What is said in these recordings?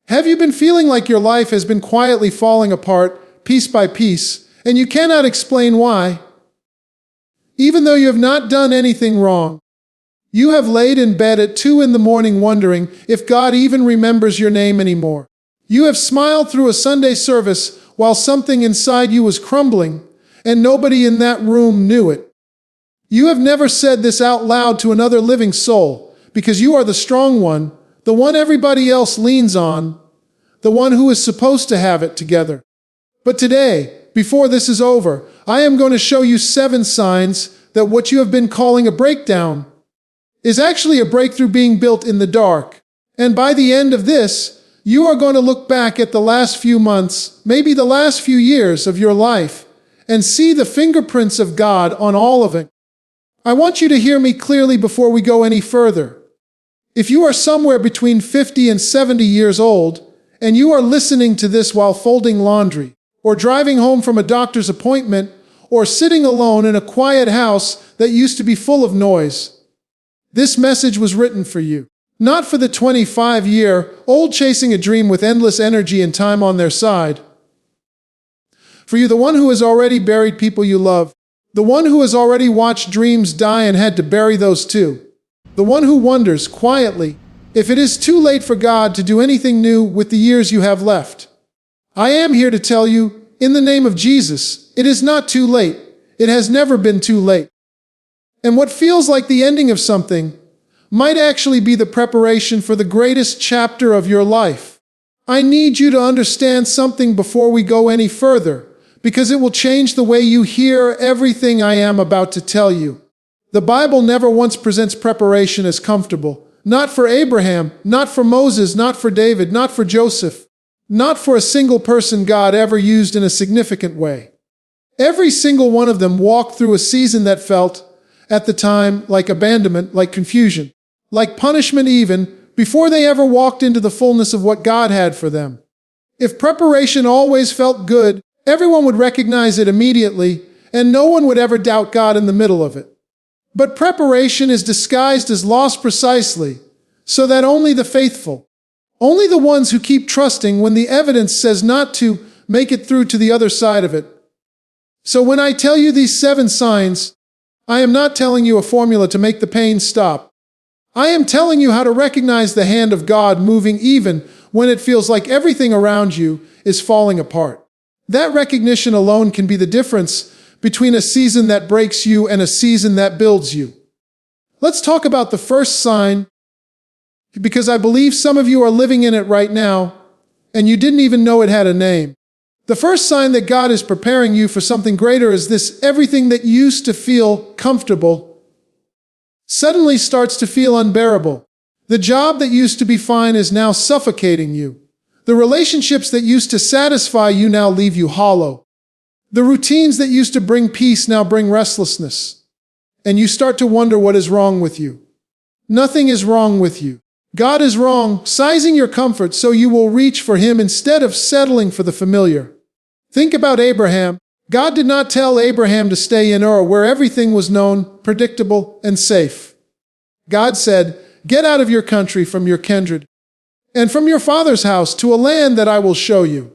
Have you been feeling like your life has been quietly falling apart, piece by piece, and you cannot explain why? Even though you have not done anything wrong, you have laid in bed at 2 in the morning wondering if God even remembers your name anymore. You have smiled through a Sunday service while something inside you was crumbling, and nobody in that room knew it. You have never said this out loud to another living soul, because you are the strong one, the one everybody else leans on, the one who is supposed to have it together. But today, before this is over, I am going to show you 7 signs that what you have been calling a breakdown is actually a breakthrough being built in the dark. And by the end of this, you are going to look back at the last few months, maybe the last few years of your life, and see the fingerprints of God on all of it. I want you to hear me clearly before we go any further. If you are somewhere between 50 and 70 years old, and you are listening to this while folding laundry, or driving home from a doctor's appointment, or sitting alone in a quiet house that used to be full of noise, this message was written for you. Not for the 25-year-old chasing a dream with endless energy and time on their side. For you, the one who has already buried people you love, the one who has already watched dreams die and had to bury those too. The one who wonders, quietly, if it is too late for God to do anything new with the years you have left. I am here to tell you, in the name of Jesus, it is not too late. It has never been too late. And what feels like the ending of something might actually be the preparation for the greatest chapter of your life. I need you to understand something before we go any further, because it will change the way you hear everything I am about to tell you. The Bible never once presents preparation as comfortable. Not for Abraham, not for Moses, not for David, not for Joseph, not for a single person God ever used in a significant way. Every single one of them walked through a season that felt, at the time, like abandonment, like confusion, like punishment even, before they ever walked into the fullness of what God had for them. If preparation always felt good, everyone would recognize it immediately, and no one would ever doubt God in the middle of it. But preparation is disguised as loss precisely, so that only the faithful, only the ones who keep trusting when the evidence says not to, make it through to the other side of it. So when I tell you these 7 signs, I am not telling you a formula to make the pain stop. I am telling you how to recognize the hand of God moving even when it feels like everything around you is falling apart. That recognition alone can be the difference between a season that breaks you and a season that builds you. Let's talk about the first sign, because I believe some of you are living in it right now, and you didn't even know it had a name. The first sign that God is preparing you for something greater is this: everything that used to feel comfortable suddenly starts to feel unbearable. The job that used to be fine is now suffocating you. The relationships that used to satisfy you now leave you hollow. The routines that used to bring peace now bring restlessness. And you start to wonder what is wrong with you. Nothing is wrong with you. God is wrong, sizing your comfort so you will reach for Him instead of settling for the familiar. Think about Abraham. God did not tell Abraham to stay in Ur where everything was known, predictable, and safe. God said, "Get out of your country, from your kindred, and from your father's house to a land that I will show you."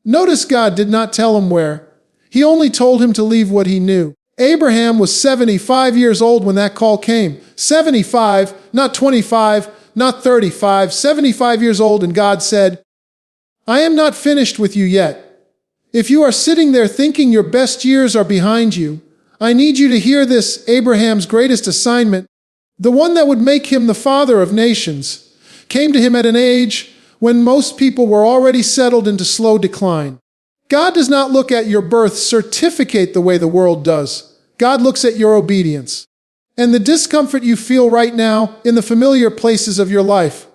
Notice God did not tell him where. He only told him to leave what he knew. Abraham was 75 years old when that call came. 75, not 25, not 35, 75 years old, and God said, "I am not finished with you yet." If you are sitting there thinking your best years are behind you, I need you to hear this: Abraham's greatest assignment, the one that would make him the father of nations, came to him at an age when most people were already settled into slow decline. God does not look at your birth certificate the way the world does. God looks at your obedience. And the discomfort you feel right now in the familiar places of your life,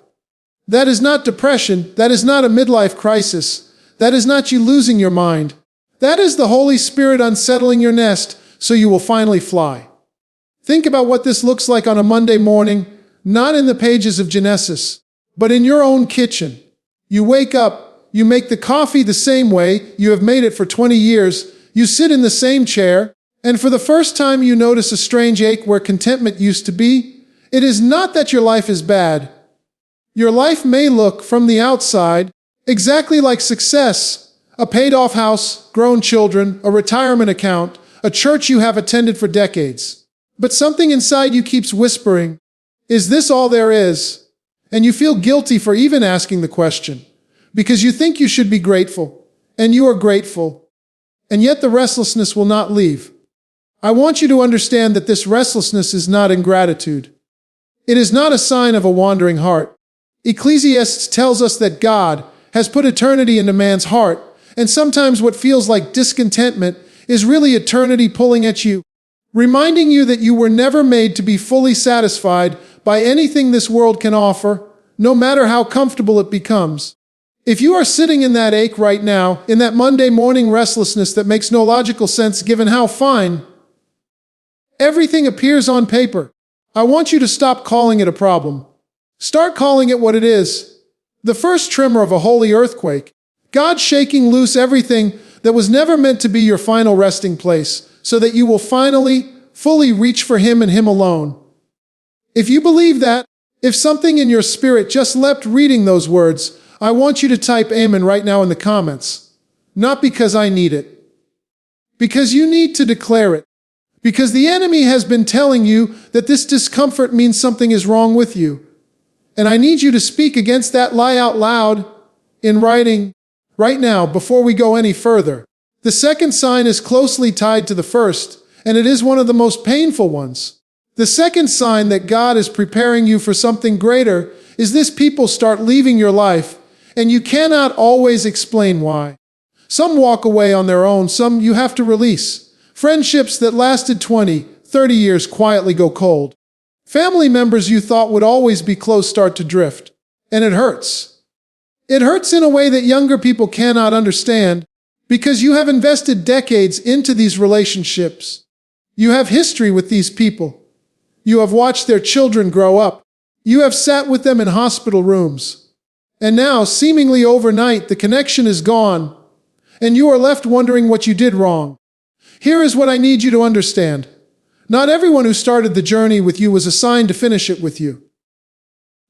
that is not depression, that is not a midlife crisis, that is not you losing your mind. That is the Holy Spirit unsettling your nest so you will finally fly. Think about what this looks like on a Monday morning, not in the pages of Genesis, but in your own kitchen. You wake up, you make the coffee the same way, you have made it for 20 years, you sit in the same chair, and for the first time you notice a strange ache where contentment used to be. It is not that your life is bad. Your life may look, from the outside, exactly like success: a paid-off house, grown children, a retirement account, a church you have attended for decades. But something inside you keeps whispering, "Is this all there is?" And you feel guilty for even asking the question, because you think you should be grateful, and you are grateful. And yet the restlessness will not leave. I want you to understand that this restlessness is not ingratitude. It is not a sign of a wandering heart. Ecclesiastes tells us that God has put eternity into man's heart, and sometimes what feels like discontentment is really eternity pulling at you, reminding you that you were never made to be fully satisfied by anything this world can offer, no matter how comfortable it becomes. If you are sitting in that ache right now, in that Monday morning restlessness that makes no logical sense given how fine everything appears on paper, I want you to stop calling it a problem. Start calling it what it is: the first tremor of a holy earthquake. God shaking loose everything that was never meant to be your final resting place, so that you will finally, fully reach for Him and Him alone. If you believe that, if something in your spirit just leapt reading those words, I want you to type Amen right now in the comments. Not because I need it. Because you need to declare it. Because the enemy has been telling you that this discomfort means something is wrong with you. And I need you to speak against that lie out loud, in writing, right now, before we go any further. The second sign is closely tied to the first, and it is one of the most painful ones. The second sign that God is preparing you for something greater is this: people start leaving your life, and you cannot always explain why. Some walk away on their own, some you have to release. Friendships that lasted 20, 30 years quietly go cold. Family members you thought would always be close start to drift. And it hurts. It hurts in a way that younger people cannot understand, because you have invested decades into these relationships. You have history with these people. You have watched their children grow up. You have sat with them in hospital rooms. And now, seemingly overnight, the connection is gone, and you are left wondering what you did wrong. Here is what I need you to understand. Not everyone who started the journey with you was assigned to finish it with you.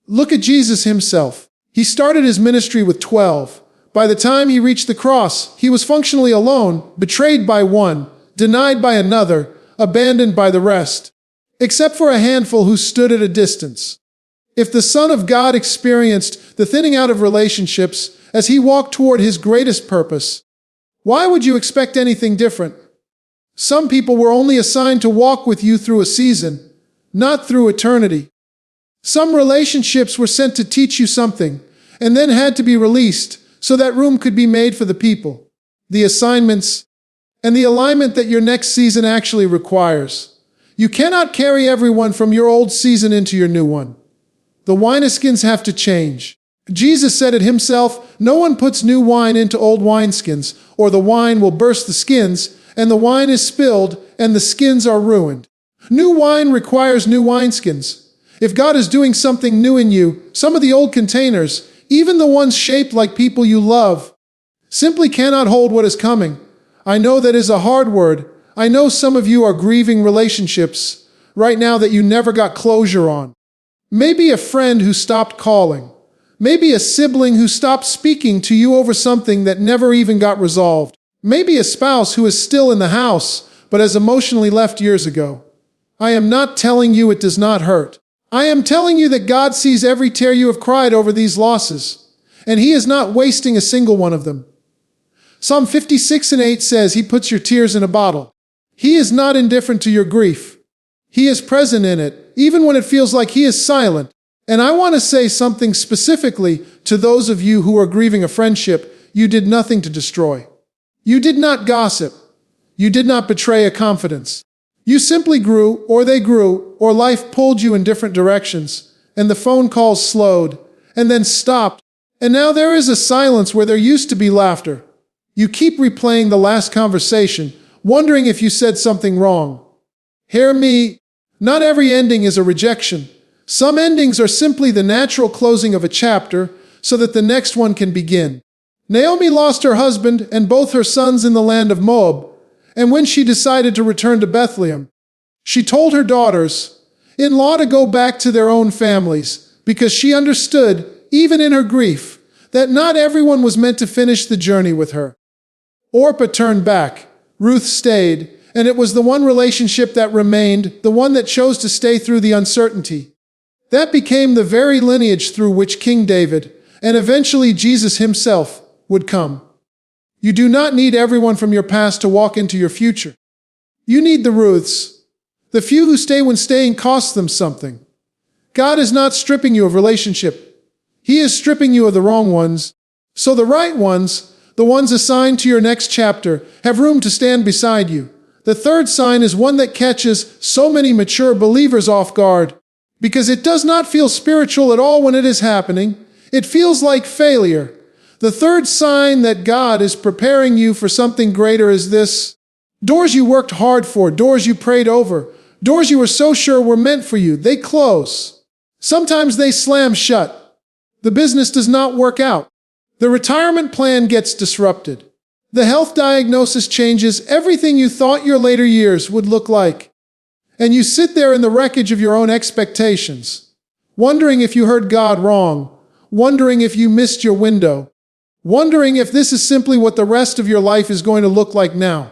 Look at Jesus himself. He started his ministry with 12. By the time he reached the cross, he was functionally alone, betrayed by one, denied by another, abandoned by the rest, except for a handful who stood at a distance. If the Son of God experienced the thinning out of relationships as he walked toward his greatest purpose, why would you expect anything different? Some people were only assigned to walk with you through a season, not through eternity. Some relationships were sent to teach you something, and then had to be released, so that room could be made for the people, the assignments, and the alignment that your next season actually requires. You cannot carry everyone from your old season into your new one. The wineskins have to change. Jesus said it himself: "No one puts new wine into old wineskins, or the wine will burst the skins, and the wine is spilled, and the skins are ruined." New wine requires new wineskins. If God is doing something new in you, some of the old containers, even the ones shaped like people you love, simply cannot hold what is coming. I know that is a hard word. I know some of you are grieving relationships right now that you never got closure on. Maybe a friend who stopped calling. Maybe a sibling who stopped speaking to you over something that never even got resolved. Maybe a spouse who is still in the house, but has emotionally left years ago. I am not telling you it does not hurt. I am telling you that God sees every tear you have cried over these losses, and He is not wasting a single one of them. Psalm 56:8 says He puts your tears in a bottle. He is not indifferent to your grief. He is present in it, even when it feels like He is silent. And I want to say something specifically to those of you who are grieving a friendship you did nothing to destroy. You did not gossip. You did not betray a confidence. You simply grew, or they grew, or life pulled you in different directions, and the phone calls slowed, and then stopped, and now there is a silence where there used to be laughter. You keep replaying the last conversation, wondering if you said something wrong. Hear me, not every ending is a rejection. Some endings are simply the natural closing of a chapter, so that the next one can begin. Naomi lost her husband and both her sons in the land of Moab, and when she decided to return to Bethlehem, she told her daughters-in-law to go back to their own families, because she understood, even in her grief, that not everyone was meant to finish the journey with her. Orpah turned back, Ruth stayed, and it was the one relationship that remained, the one that chose to stay through the uncertainty. That became the very lineage through which King David, and eventually Jesus himself, would come. You do not need everyone from your past to walk into your future. You need the Ruths, the few who stay when staying costs them something. God is not stripping you of relationship. He is stripping you of the wrong ones, so the right ones, the ones assigned to your next chapter, have room to stand beside you. The third sign is one that catches so many mature believers off guard, because it does not feel spiritual at all when it is happening. It feels like failure. The third sign that God is preparing you for something greater is this: doors you worked hard for, doors you prayed over, doors you were so sure were meant for you, they close. Sometimes they slam shut. The business does not work out. The retirement plan gets disrupted. The health diagnosis changes everything you thought your later years would look like. And you sit there in the wreckage of your own expectations, wondering if you heard God wrong, wondering if you missed your window, wondering if this is simply what the rest of your life is going to look like now.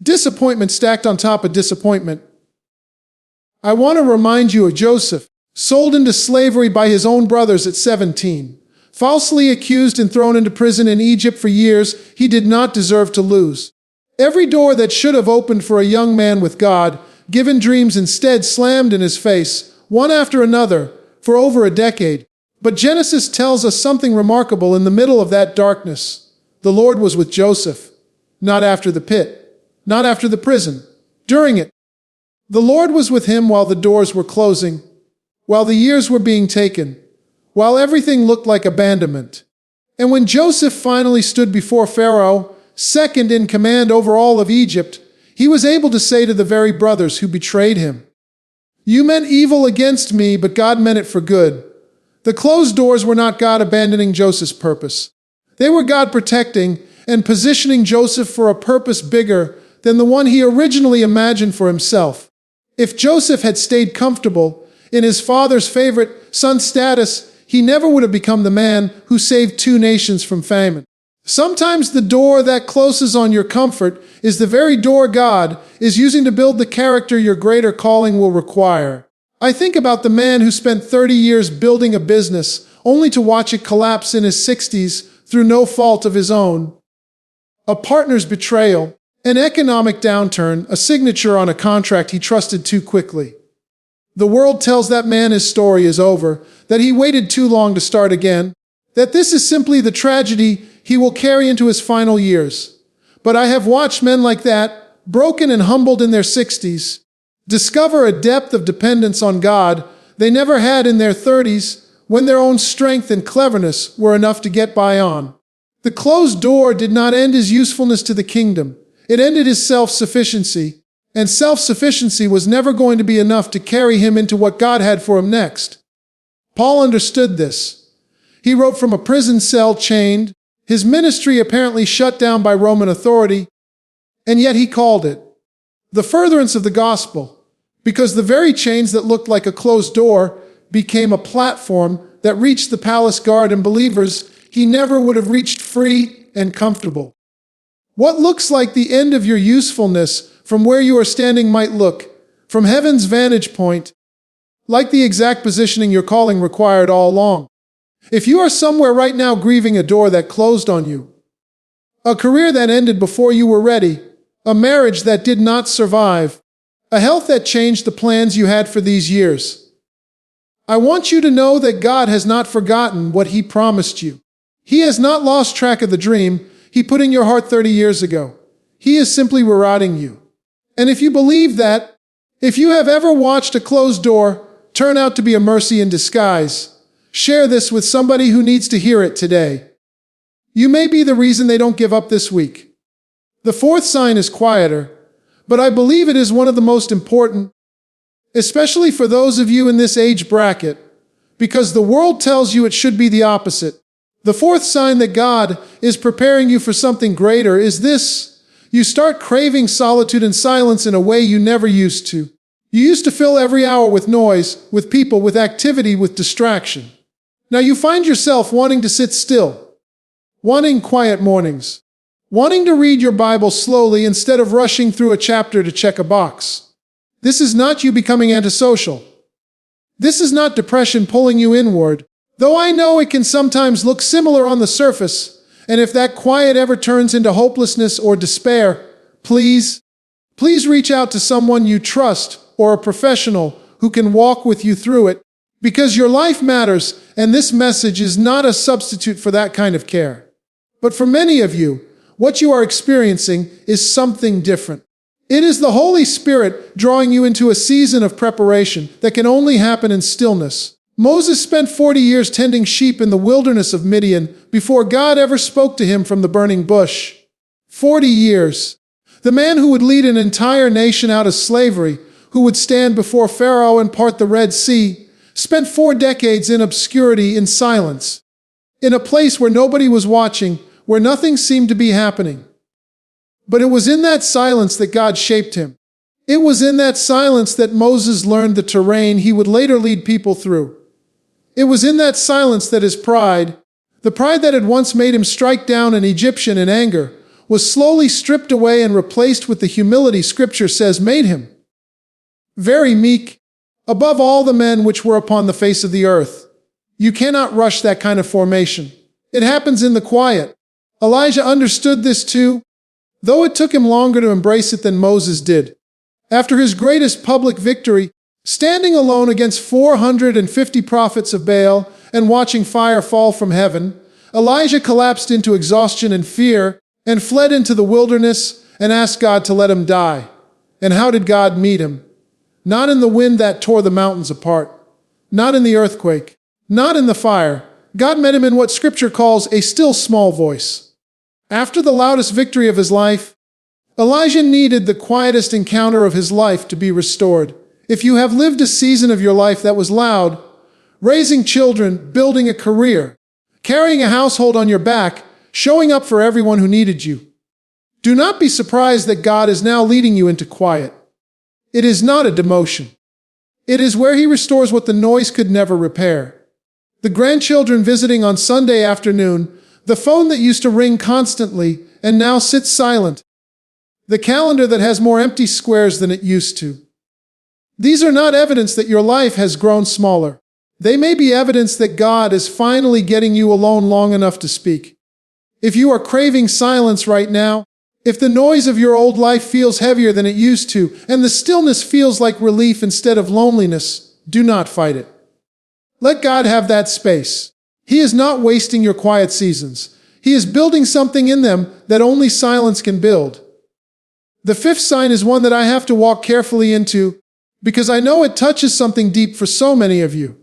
Disappointment stacked on top of disappointment. I want to remind you of Joseph, sold into slavery by his own brothers at 17. Falsely accused and thrown into prison in Egypt for years he did not deserve to lose. Every door that should have opened for a young man with God, given dreams instead slammed in his face, one after another, for over a decade. But Genesis tells us something remarkable in the middle of that darkness. The Lord was with Joseph, not after the pit, not after the prison, during it. The Lord was with him while the doors were closing, while the years were being taken, while everything looked like abandonment. And when Joseph finally stood before Pharaoh, second in command over all of Egypt, he was able to say to the very brothers who betrayed him, "You meant evil against me, but God meant it for good." The closed doors were not God abandoning Joseph's purpose. They were God protecting and positioning Joseph for a purpose bigger than the one he originally imagined for himself. If Joseph had stayed comfortable in his father's favorite son status, he never would have become the man who saved 2 nations from famine. Sometimes the door that closes on your comfort is the very door God is using to build the character your greater calling will require. I think about the man who spent 30 years building a business only to watch it collapse in his 60s through no fault of his own. A partner's betrayal, an economic downturn, a signature on a contract he trusted too quickly. The world tells that man his story is over, that he waited too long to start again, that this is simply the tragedy he will carry into his final years. But I have watched men like that, broken and humbled in their 60s, discover a depth of dependence on God they never had in their 30s, when their own strength and cleverness were enough to get by on. The closed door did not end his usefulness to the kingdom. It ended his self-sufficiency. And self-sufficiency was never going to be enough to carry him into what God had for him next. Paul understood this. He wrote from a prison cell chained, his ministry apparently shut down by Roman authority, and yet he called it the furtherance of the gospel, because the very chains that looked like a closed door became a platform that reached the palace guard and believers he never would have reached free and comfortable. What looks like the end of your usefulness from where you are standing might look, from heaven's vantage point, like the exact positioning your calling required all along. If you are somewhere right now grieving a door that closed on you, a career that ended before you were ready, a marriage that did not survive, a health that changed the plans you had for these years, I want you to know that God has not forgotten what He promised you. He has not lost track of the dream He put in your heart 30 years ago. He is simply rerouting you. And if you believe that, if you have ever watched a closed door turn out to be a mercy in disguise, share this with somebody who needs to hear it today. You may be the reason they don't give up this week. The fourth sign is quieter, but I believe it is one of the most important, especially for those of you in this age bracket, because the world tells you it should be the opposite. The fourth sign that God is preparing you for something greater is this. You start craving solitude and silence in a way you never used to. You used to fill every hour with noise, with people, with activity, with distraction. Now you find yourself wanting to sit still, wanting quiet mornings, wanting to read your Bible slowly instead of rushing through a chapter to check a box. This is not you becoming antisocial. This is not depression pulling you inward, though I know it can sometimes look similar on the surface, and if that quiet ever turns into hopelessness or despair, please reach out to someone you trust or a professional who can walk with you through it, because your life matters, and this message is not a substitute for that kind of care. But for many of you, what you are experiencing is something different. It is the Holy Spirit drawing you into a season of preparation that can only happen in stillness. Moses spent 40 years tending sheep in the wilderness of Midian before God ever spoke to him from the burning bush. 40 years. The man who would lead an entire nation out of slavery, who would stand before Pharaoh and part the Red Sea, spent 4 decades in obscurity, in silence, in a place where nobody was watching, where nothing seemed to be happening. But it was in that silence that God shaped him. It was in that silence that Moses learned the terrain he would later lead people through. It was in that silence that his pride, the pride that had once made him strike down an Egyptian in anger, was slowly stripped away and replaced with the humility Scripture says made him. Very meek, above all the men which were upon the face of the earth. You cannot rush that kind of formation. It happens in the quiet. Elijah understood this too, though it took him longer to embrace it than Moses did. After his greatest public victory, standing alone against 450 prophets of Baal and watching fire fall from heaven, Elijah collapsed into exhaustion and fear and fled into the wilderness and asked God to let him die. And how did God meet him? Not in the wind that tore the mountains apart, not in the earthquake, not in the fire. God met him in what Scripture calls a still small voice. After the loudest victory of his life, Elijah needed the quietest encounter of his life to be restored. If you have lived a season of your life that was loud, raising children, building a career, carrying a household on your back, showing up for everyone who needed you, do not be surprised that God is now leading you into quiet. It is not a demotion. It is where He restores what the noise could never repair. The grandchildren visiting on Sunday afternoon, the phone that used to ring constantly and now sits silent, the calendar that has more empty squares than it used to. These are not evidence that your life has grown smaller. They may be evidence that God is finally getting you alone long enough to speak. If you are craving silence right now, if the noise of your old life feels heavier than it used to, and the stillness feels like relief instead of loneliness, do not fight it. Let God have that space. He is not wasting your quiet seasons. He is building something in them that only silence can build. The 5th sign is one that I have to walk carefully into, because I know it touches something deep for so many of you.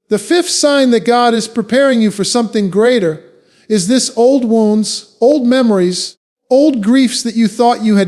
The 5th sign that God is preparing you for something greater is this: old wounds, old memories, old griefs that you thought you had